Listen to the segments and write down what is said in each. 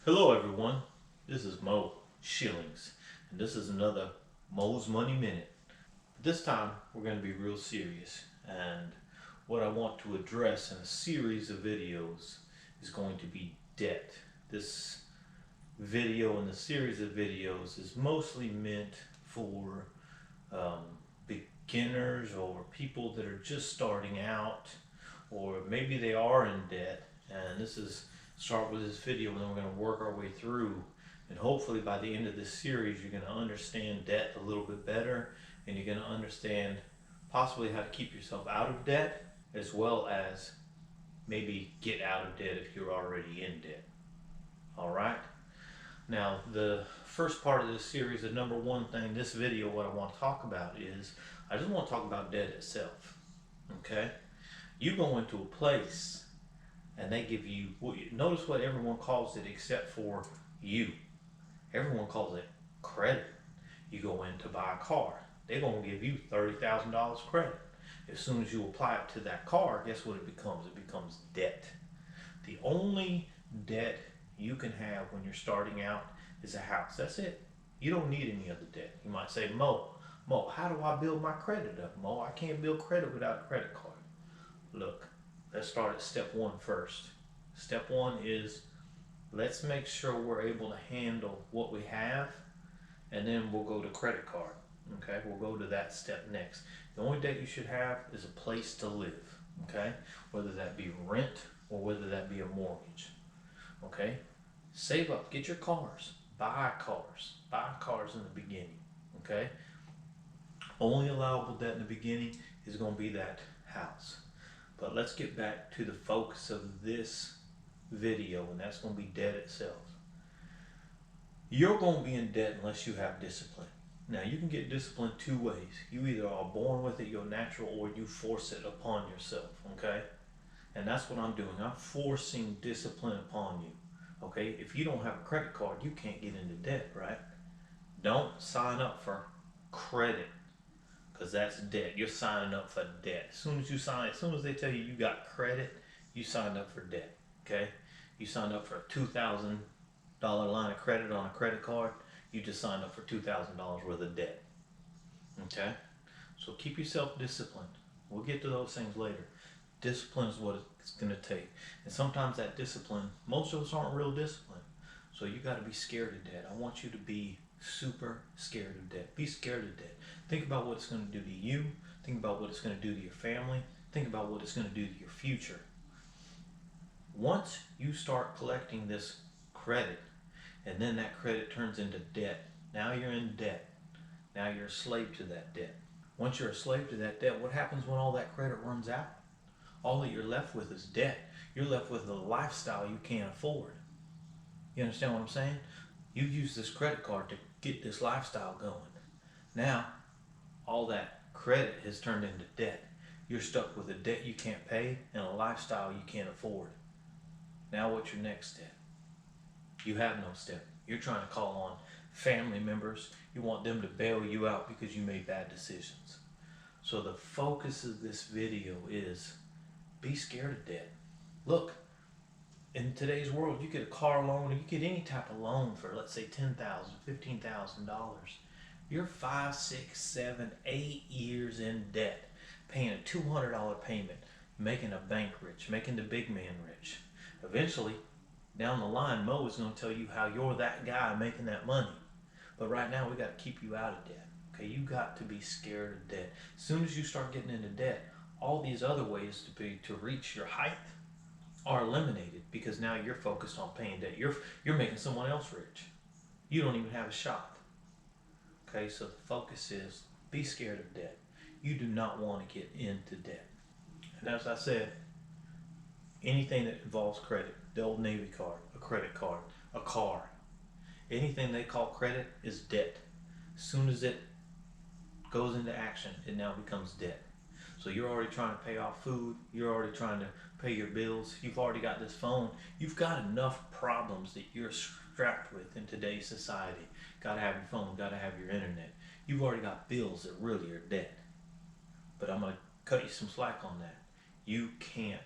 Hello everyone, this is Mo Shillings, and this is another Mo's Money Minute. This time we're going to be real serious, and what I want to address in a series of videos is going to be debt. This video and the series of videos is mostly meant for um, beginners or people that are just starting out, or maybe they are in debt, and this is start with this video and then we're going to work our way through, and hopefully by the end of this series you're going to understand debt a little bit better, and you're going to understand possibly how to keep yourself out of debt, as well as maybe get out of debt if you're already in debt. All right, now the first part of this series, the number one thing, this video, what I want to talk about is I just want to talk about debt itself. Okay, you go into a place and they give you, notice what everyone calls it except for you. Everyone calls it credit. You go in to buy a car, they're going to give you $30,000 credit. As soon as you apply it to that car, guess what it becomes? It becomes debt. The only debt you can have when you're starting out is a house. That's it. You don't need any other debt. You might say, Mo, how do I build my credit up? Mo, I can't build credit without a credit card. Look, let's start at step one first. Step one is, let's make sure we're able to handle what we have, and then we'll go to credit card. Okay, we'll go to that step next. The only debt you should have is a place to live. Okay, whether that be rent or whether that be a mortgage. Okay, save up, get your cars, buy cars in the beginning. Okay, only allowable debt in the beginning is going to be that house. But let's get back to the focus of this video, and that's going to be debt itself. You're going to be in debt unless you have discipline. Now, you can get discipline two ways. You either are born with it, you're natural, or you force it upon yourself, okay? And that's what I'm doing. I'm forcing discipline upon you, okay? If you don't have a credit card, you can't get into debt, right? Don't sign up for credit, because that's debt. You're signing up for debt. As soon as they tell you you got credit, you signed up for debt, okay? You signed up for a $2,000 line of credit on a credit card, you just signed up for $2,000 worth of debt. Okay? So keep yourself disciplined. We'll get to those things later. Discipline is what it's going to take. And sometimes that discipline, most of us aren't real disciplined. So you got to be scared of debt. I want you to be super scared of debt. Be scared of debt. Think about what it's going to do to you. Think about what it's going to do to your family. Think about what it's going to do to your future. Once you start collecting this credit, and then that credit turns into debt, now you're in debt. Now you're a slave to that debt. Once you're a slave to that debt, what happens when all that credit runs out? All that you're left with is debt. You're left with a lifestyle you can't afford. You understand what I'm saying? You use this credit card to get this lifestyle going. Now, all that credit has turned into debt. You're stuck with a debt you can't pay and a lifestyle you can't afford. Now what's your next step? You have no step. You're trying to call on family members. You want them to bail you out because you made bad decisions. So the focus of this video is be scared of debt. Look, in today's world, you get a car loan, or you get any type of loan for, let's say, $10,000, $15,000. You're 5, 6, 7, 8 years in debt, paying a $200 payment, making a bank rich, making the big man rich. Eventually, down the line, Mo is going to tell you how you're that guy making that money. But right now, we got to keep you out of debt. Okay, you got to be scared of debt. As soon as you start getting into debt, all these other ways to reach your height are eliminated, because now you're focused on paying debt. You're making someone else rich. You don't even have a shot. Okay, so the focus is be scared of debt. You do not want to get into debt. And as I said, anything that involves credit, the old Navy card, a credit card, a car, anything they call credit is debt. As soon as it goes into action, it now becomes debt. So you're already trying to pay off food, you're already trying to pay your bills, you've already got this phone, you've got enough problems that you're strapped with in today's society. Gotta have your phone, gotta have your internet. You've already got bills that really are debt. But I'm gonna cut you some slack on that. You can't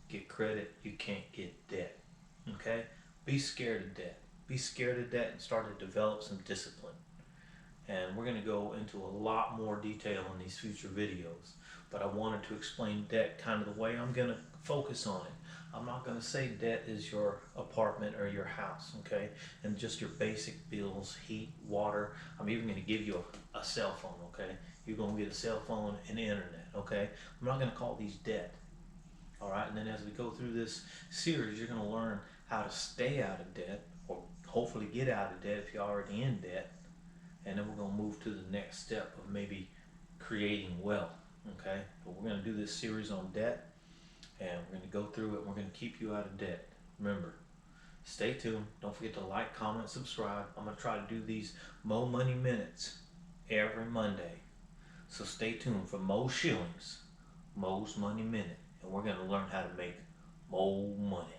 get credit, you can't get debt. Okay? be scared of debt. Be scared of debt and start to develop some discipline. And we're going to go into a lot more detail in these future videos. But I wanted to explain debt kind of the way I'm going to focus on it. I'm not going to say debt is your apartment or your house, okay? And just your basic bills, heat, water. I'm even going to give you a cell phone, okay? You're going to get a cell phone and the internet, okay? I'm not going to call these debt, all right? And then as we go through this series, you're going to learn how to stay out of debt, or hopefully get out of debt if you're already in debt. And then we're going to move to the next step of maybe creating wealth, okay? But we're going to do this series on debt, and we're going to go through it. We're going to keep you out of debt. Remember, stay tuned. Don't forget to like, comment, subscribe. I'm going to try to do these Mo Money Minutes every Monday. So stay tuned for Mo Shillings, Mo's Money Minute, and we're going to learn how to make Mo money.